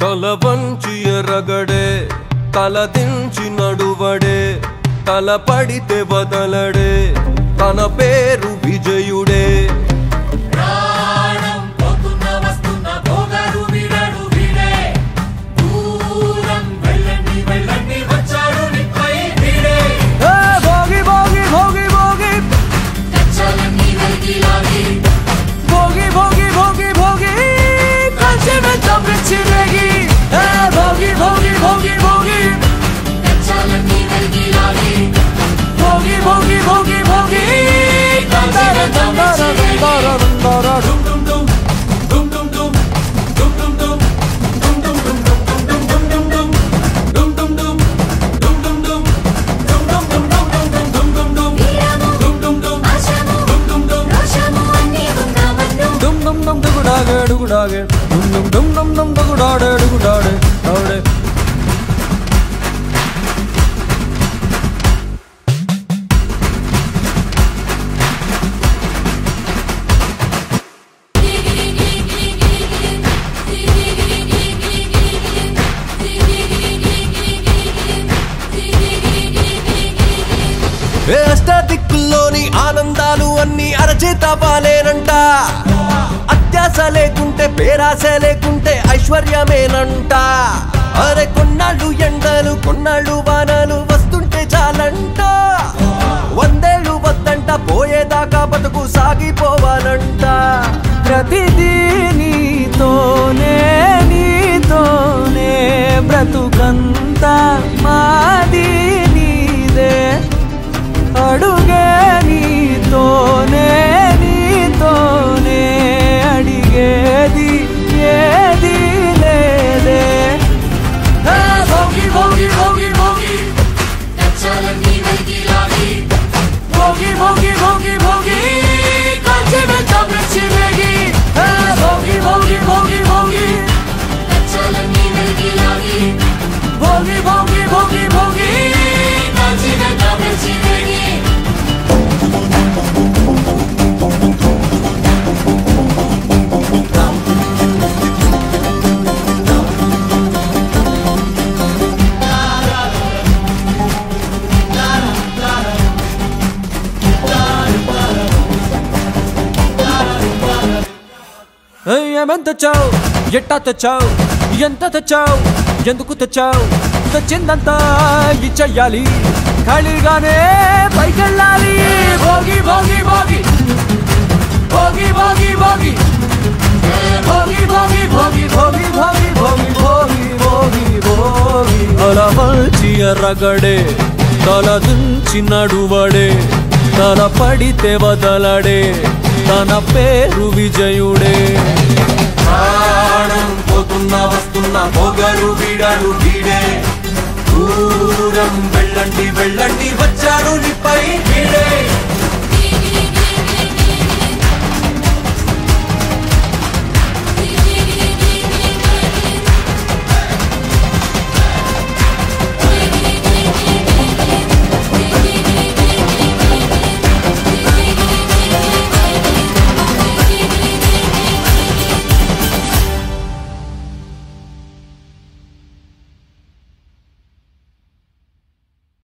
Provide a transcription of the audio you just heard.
తల వంచి ఎరగడే తల దించి నడువడే తల పడితే వదలడే తన పేరు విజయుడే అష్టదిక్కుల్లోని ఆనందాలు అన్ని అరచేత పాలేనంట అత్యాశ లేకుంటే పేరాశ లేకుంటే ఐశ్వర్యమేనంట అరే కొన్నాళ్ళు ఎండలు కొన్నాళ్ళు వానలు వస్తుంటే చాలంట వందేళ్ళు వద్దంట పోయేదాకా బతుకు సాగిపోవాలంట ప్రతిదీ నీతోనే నీతోనే బ్రతుకంతా మాది నీదే అడుగే నీతోనే నీతోనే అడిగేది ఏది లేదే భోగి భోగి భోగి భోగి భోగి భోగి భోగి భోగి కాంచి వెంట మిర్చి వేగి భోగి భోగి భోగి భోగి భోగి భోగి భోగి భోగి కాంచి వెంట మిర్చి వేగి ఏమేం తెచ్చావు ఎట్టా తెచ్చావు ఎంత తెచ్చావు ఎందుకు తెచ్చావు తెచ్చిందంతా ఇచ్చెయ్యాలి ఖాళీగానే పైకెళ్ళాలి భోగి భోగి భోగి భోగి భోగి భోగి భోగి భోగి భోగి భోగి భోగి భోగి భోగి భోగి భోగి తల వంచి ఎరగడే తల దించి నడువడే తల పడితే వదలడే తన పేరు విజయుడే ప్రాణం పోతున్నా వస్తున్నా పొగరు వీడాడు వీడే దూరం వెళ్ళండి వెళ్ళండి వచ్చారు నీపై వీడే